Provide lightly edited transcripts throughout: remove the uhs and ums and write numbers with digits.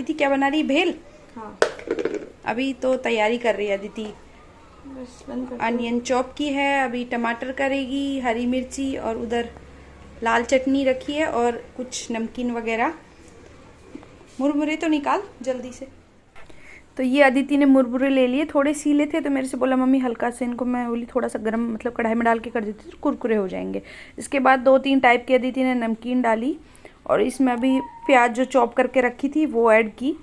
अदिति क्या बना रही, भेल? हाँ, अभी तो तैयारी कर रही है अदिति। बस बंद कर। अनियन चॉप की है, अभी टमाटर करेगी, हरी मिर्ची, और उधर लाल चटनी रखी है और कुछ नमकीन वगैरह। मुरमुरे तो निकाल जल्दी से। तो ये अदिति ने मुरमुरे ले लिए, थोड़े सीले थे तो मेरे से बोला मम्मी हल्का से इनको, मैं बोली थोड़ा सा गरम मतलब कढ़ाई में डाल के कर देती तो कुरकुरे हो जाएंगे। इसके बाद 2-3 टाइप की अदिति ने नमकीन डाली, और इसमें अभी प्याज जो चॉप करके रखी थी वो ऐड की,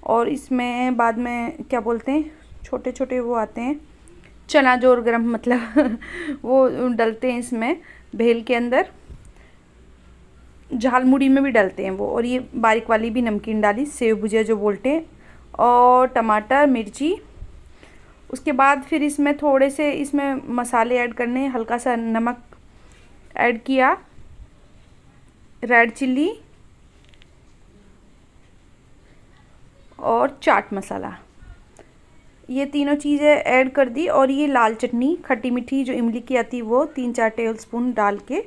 और इसमें बाद में क्या बोलते हैं, छोटे छोटे वो आते हैं चना जोर गरम मतलब वो डलते हैं इसमें भेल के अंदर, झालमुड़ी में भी डलते हैं वो। और ये बारीक वाली भी नमकीन डाली, सेव भुजिया जो बोलते हैं, और टमाटर मिर्ची। उसके बाद फिर इसमें थोड़े से इसमें मसाले ऐड करने, हल्का सा नमक ऐड किया, रेड चिल्ली और चाट मसाला, ये तीनों चीज़ें ऐड कर दी। और ये लाल चटनी खट्टी मीठी जो इमली की आती है वो 3-4 टेबल स्पून डाल के,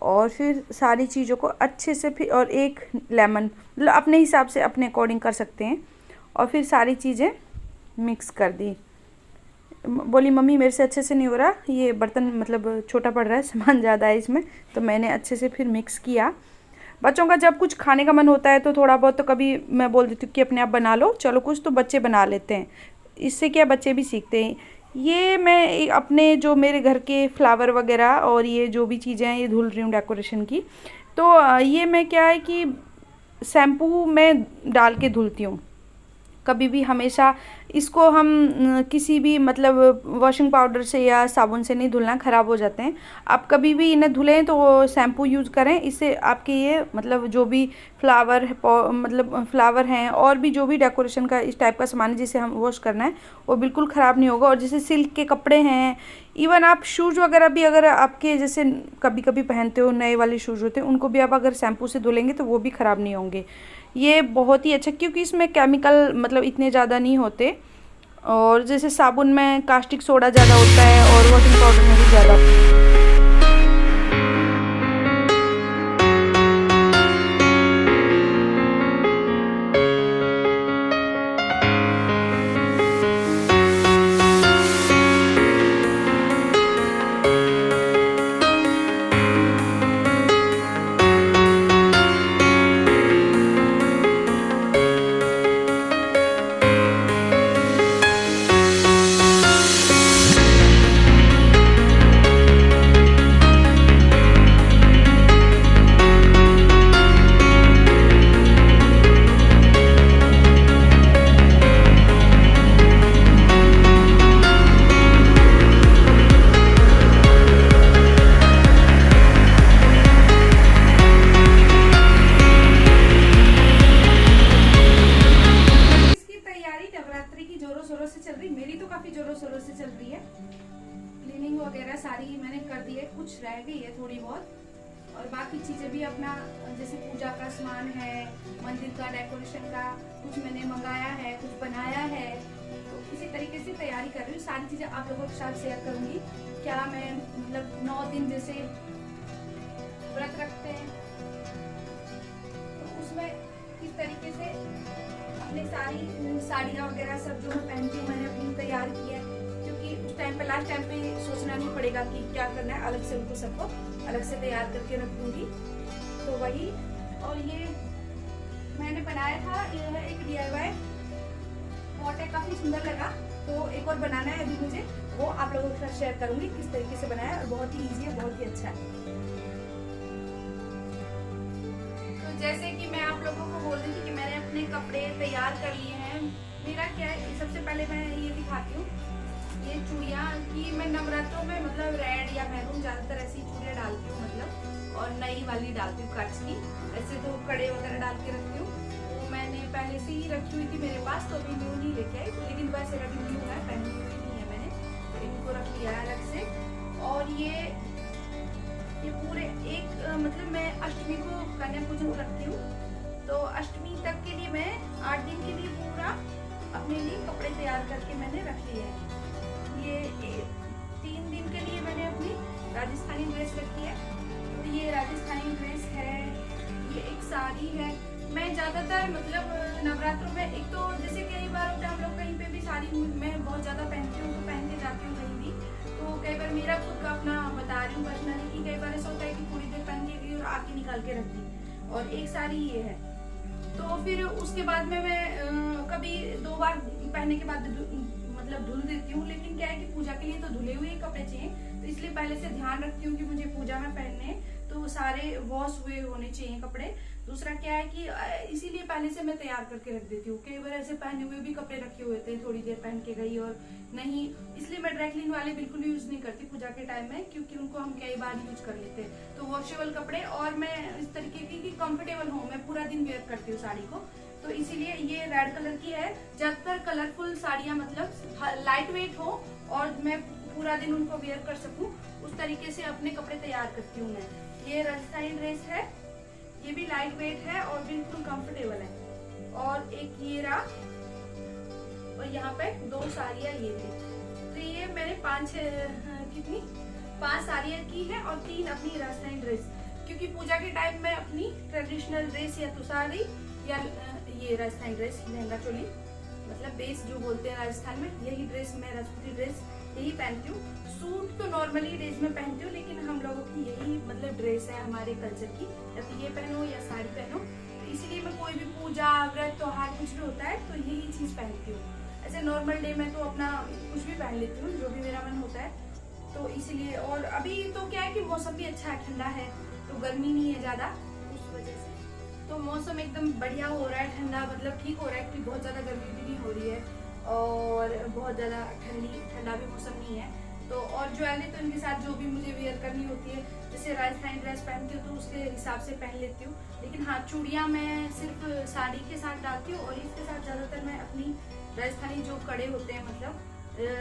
और फिर सारी चीज़ों को अच्छे से, फिर और एक लेमन मतलब अपने हिसाब से अपने अकॉर्डिंग कर सकते हैं, और फिर सारी चीज़ें मिक्स कर दी। बोली मम्मी मेरे से अच्छे से नहीं हो रहा, ये बर्तन मतलब छोटा पड़ रहा है, सामान ज़्यादा है इसमें, तो मैंने अच्छे से फिर मिक्स किया। बच्चों का जब कुछ खाने का मन होता है तो थोड़ा बहुत तो कभी मैं बोल देती हूँ कि अपने आप बना लो, चलो कुछ तो बच्चे बना लेते हैं, इससे क्या बच्चे भी सीखते हैं। ये मैं अपने जो मेरे घर के फ्लावर वगैरह और ये जो भी चीज़ें हैं ये धुल रही हूँ डेकोरेशन की। तो ये मैं क्या है कि शैम्पू में डाल के धुलती हूँ, कभी भी हमेशा इसको हम किसी भी मतलब वॉशिंग पाउडर से या साबुन से नहीं धुलना, ख़राब हो जाते हैं। आप कभी भी इन्हें धुलें तो शैम्पू यूज़ करें, इससे आपके ये मतलब जो भी फ्लावर मतलब फ्लावर हैं और भी जो भी डेकोरेशन का इस टाइप का सामान है जिसे हम वॉश करना है वो बिल्कुल ख़राब नहीं होगा। और जैसे सिल्क के कपड़े हैं, इवन आप शूज़ वगैरह भी अगर आपके जैसे कभी कभी पहनते हो नए वाले शूज़ होते हैं, उनको भी आप अगर शैम्पू से धुलेंगे तो वो भी ख़राब नहीं होंगे। ये बहुत ही अच्छा, क्योंकि इसमें केमिकल मतलब इतने ज़्यादा नहीं होते, और जैसे साबुन में कास्टिक सोडा ज़्यादा होता है और वॉशिंग पाउडर में भी ज़्यादा। वगैरह सारी मैंने कर दी है, कुछ रह गई है थोड़ी बहुत, और बाकी चीज़ें भी अपना जैसे पूजा का सामान है, मंदिर का डेकोरेशन का कुछ मैंने मंगाया है, कुछ बनाया है, तो इसी तरीके से तैयारी कर रही हूँ। सारी चीज़ें आप लोगों के साथ शेयर करूँगी। क्या मैं मतलब 9 दिन जैसे व्रत रखते हैं तो उसमें किस तरीके से अपने सारी साड़ियाँ वगैरह सब जो मैं पहनती हूँ मैंने अपनी तैयार की है, क्योंकि उस टाइम पे लास्ट टाइम पे सोचना नहीं पड़ेगा कि क्या करना है, अलग से उनको सबको अलग से तैयार करके रख दूंगी। तो वही, और ये मैंने बनाया था, यह एक DIY पॉट है, काफी सुंदर लगा, तो एक और बनाना है अभी मुझे, वो आप लोगों के साथ शेयर करूंगी किस तरीके से बनाया, और बहुत ही ईजी है, बहुत ही अच्छा है। तो जैसे कि मैं आप लोगों को बोल रही थी कि मैंने अपने कपड़े तैयार कर लिए हैं। मेरा क्या है, सबसे पहले मैं ये दिखाती हूँ, ये चूड़ियाँ की मैं नवरात्रों में मतलब रेड या मैरून ज्यादातर ऐसी चूड़ियाँ डालती हूँ, मतलब और नई वाली डालती हूँ कांच की, ऐसे तो कड़े वगैरह डाल के रखती हूँ। तो मैंने पहले से ही रखी हुई थी मेरे पास, तो अभी न्यू नहीं लेके आई, लेकिन वैसे अभी न्यू है, पहनी हुई नहीं है मैंने, तो इनको रख लिया है अलग से। और ये पूरे एक मतलब मैं अष्टमी को कन्या पूजन रखती हूँ, तो अष्टमी तक के लिए मैं 8 दिन के लिए पूरा अपने लिए कपड़े तैयार करके मैंने रख लिए हैं। ये 3 दिन के लिए मैंने अपनी राजस्थानी ड्रेस रखी है, तो ये राजस्थानी ड्रेस है, ये एक साड़ी है, मैं ज्यादातर मतलब नवरात्रों में एक तो जैसे कई बार होता है हम लोग कहीं पे भी साड़ी मैं बहुत ज्यादा पहनती हूँ तो पहन के जाती हूँ कहीं भी, तो कई बार मेरा खुद का अपना बता रही हूँ पर्सनली कि कई बार ऐसा होता है कि थोड़ी देर पहन के गई और आके निकाल के रख दी, और एक साड़ी ये है। तो फिर उसके बाद में मैं कभी 2 बार पहनने के बाद मतलब धुल देती हूँ, लेकिन क्या है कि पूजा के लिए तो धुले हुए कपड़े चाहिए, तो इसलिए पहले से ध्यान रखती हूँ कि मुझे पूजा में पहनने तो सारे वॉश हुए होने चाहिए कपड़े। दूसरा क्या है कि इसीलिए पहले से मैं तैयार करके रख देती हूँ। कई बार ऐसे पहने हुए भी कपड़े रखे हुए थे, थोड़ी देर पहन के गई और नहीं, इसलिए मैं ड्राई क्लीन वाले बिल्कुल यूज नहीं करती पूजा के टाइम में, क्योंकि उनको हम कई बार यूज कर लेते हैं। तो वॉशेबल कपड़े, और मैं इस तरीके की कंफर्टेबल हूँ, मैं पूरा दिन वेयर करती हूँ साड़ी को, तो इसीलिए ये रेड कलर की है। ज्यादातर कलरफुल साड़ियां मतलब लाइट वेट हो और मैं पूरा दिन उनको वेयर कर सकूं, उस तरीके से अपने कपड़े तैयार करती हूँ मैं। ये राजस्थानी ड्रेस है, ये भी लाइट वेट है और बिल्कुल कंफर्टेबल है। और एक ये रहा, और यहाँ पे 2 साड़ियाँ ये थी, तो ये मैंने 5 साड़ियाँ की है और 3 अपनी राजस्थानी ड्रेस, क्योंकि पूजा के टाइम में अपनी ट्रेडिशनल ड्रेस या तो साड़ी या ये राजस्थानी ड्रेस लहंगा चोली मतलब बेस जो बोलते हैं राजस्थान में, यही ड्रेस मैं राजपूती ड्रेस यही पहनती हूँ। सूट तो नॉर्मली डेज में पहनती हूँ, लेकिन हम लोगों की यही मतलब ड्रेस है हमारे कल्चर की, या तो ये पहनो या साड़ी पहनो, तो इसीलिए मैं कोई भी पूजा व्रत त्योहार कुछ भी होता है तो यही चीज पहनती हूँ। ऐसे नॉर्मल डे में तो अपना कुछ भी पहन लेती हूँ जो भी मेरा मन होता है, तो इसीलिए। और अभी तो क्या है कि मौसम भी अच्छा है, ठंडा है, तो गर्मी नहीं है ज्यादा, उस वजह से तो मौसम एकदम बढ़िया हो रहा है, ठंडा मतलब ठीक हो रहा है, क्योंकि बहुत ज्यादा गर्मी भी नहीं हो रही है और बहुत ज्यादा ठंडा भी मौसम नहीं है। तो और ज्वेलरी तो इनके साथ जो भी मुझे वेयर करनी होती है, जैसे राजस्थानी ड्रेस पहनती हूँ तो उसके हिसाब से पहन लेती हूँ, लेकिन हाँ चूड़ियाँ मैं सिर्फ साड़ी के साथ डालती हूँ, और इसके साथ ज्यादातर मैं अपनी राजस्थानी जो कड़े होते हैं मतलब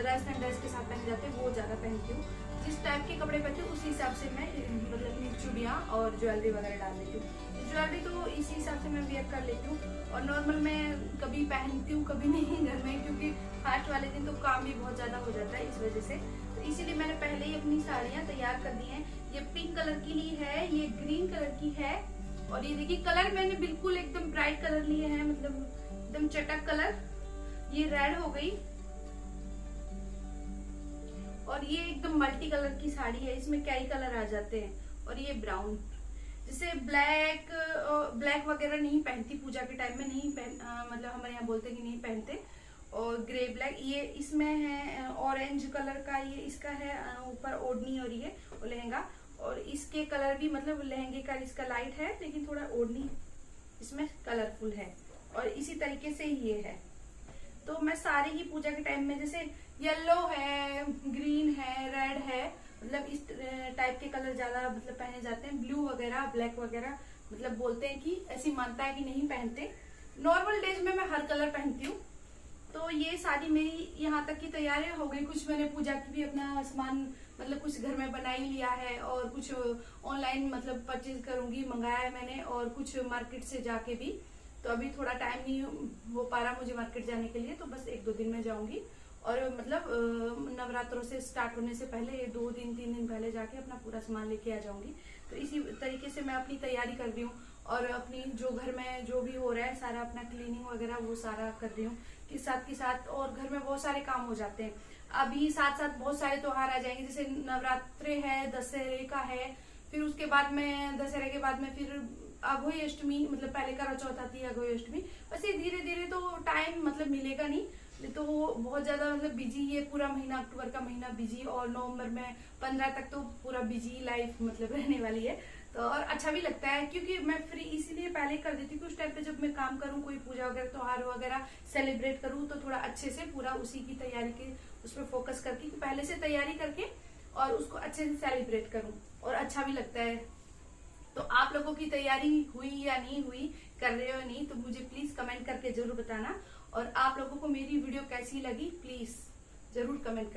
राजस्थानी ड्रेस के साथ पहने जाते हैं वो ज्यादा पहनती हूँ। जिस टाइप के कपड़े पहनती हूँ उसी हिसाब से मैं मतलब चूड़ियाँ और ज्वेलरी वगैरह डाल देती हूँ। ज्वेलरी तो इसी हिसाब से मैं वेयर कर लेती हूँ, और नॉर्मल मैं कभी पहनती हूँ कभी नहीं घर में, क्योंकि फास्ट वाले दिन तो काम भी बहुत ज्यादा हो जाता है इस वजह से, तो इसीलिए मैंने पहले ही अपनी साड़ियाँ तैयार कर दी हैं। ये पिंक कलर की ली है, ये ग्रीन कलर की है, और ये देखिए कलर मैंने बिल्कुल एकदम ब्राइट कलर लिए हैं, मतलब एकदम चटक कलर। ये रेड हो गई, और ये एकदम मल्टी कलर की साड़ी है, इसमें कई कलर आ जाते हैं, और ये ब्राउन। जैसे ब्लैक वगैरह नहीं पहनती पूजा के टाइम में, नहीं मतलब हमारे यहाँ बोलते कि नहीं पहनते। और ग्रे ब्लैक, ये इसमें है ऑरेंज कलर का, ये इसका है ऊपर ओढ़नी और ये और लहंगा, और इसके कलर भी मतलब लहंगे का इसका लाइट है, लेकिन थोड़ा ओढ़नी इसमें कलरफुल है, और इसी तरीके से ये है। तो मैं सारी ही पूजा के टाइम में, जैसे येलो है, ग्रीन है, रेड है, मतलब इस टाइप के कलर ज्यादा मतलब पहने जाते हैं। ब्लू वगैरह ब्लैक वगैरह मतलब बोलते हैं कि ऐसी मानता है कि नहीं पहनते। नॉर्मल डेज में मैं हर कलर पहनती हूँ। तो ये सारी मेरी यहाँ तक की तैयारी हो गई। कुछ मैंने पूजा की भी अपना सामान मतलब कुछ घर में बना ही लिया है, और कुछ ऑनलाइन मतलब परचेज करूंगी, मंगाया है मैंने, और कुछ मार्केट से जाके भी। तो अभी थोड़ा टाइम नहीं हो पा रहा मुझे मार्केट जाने के लिए, तो बस 1-2 दिन में जाऊंगी, और मतलब नवरात्रों से स्टार्ट होने से पहले 2 दिन 3 दिन पहले जाके अपना पूरा सामान लेके आ जाऊंगी। तो इसी तरीके से मैं अपनी तैयारी कर रही हूँ, और अपनी जो घर में जो भी हो रहा है सारा अपना क्लीनिंग वगैरह वो सारा कर रही हूँ के साथ, और घर में बहुत सारे काम हो जाते हैं। अभी साथ साथ बहुत सारे त्योहार आ जाएंगे, जैसे नवरात्रे है, दशहरे का है, फिर उसके बाद में दशहरे के बाद में फिर अघोई अष्टमी, मतलब पहले करवा चौथ आती है, अघोई अष्टमी। वैसे धीरे धीरे तो टाइम मतलब मिलेगा नहीं, तो बहुत ज्यादा मतलब बिजी, ये पूरा महीना अक्टूबर का महीना बिजी, और नवंबर में 15 तक तो पूरा बिजी लाइफ मतलब रहने वाली है। तो और अच्छा भी लगता है, क्योंकि मैं फ्री इसीलिए पहले कर देती हूँ। उस टाइम पे जब मैं काम करूँ, कोई पूजा वगैरह त्योहार वगैरह सेलिब्रेट करूँ, तो थोड़ा अच्छे से पूरा उसी की तैयारी के उस पर फोकस करके पहले से तैयारी करके और उसको अच्छे से सेलिब्रेट करूँ, और अच्छा भी लगता है। तो आप लोगों की तैयारी हुई या नहीं हुई, कर रहे हो नहीं, तो मुझे प्लीज कमेंट करके जरूर बताना। और आप लोगों को मेरी वीडियो कैसी लगी प्लीज जरूर कमेंट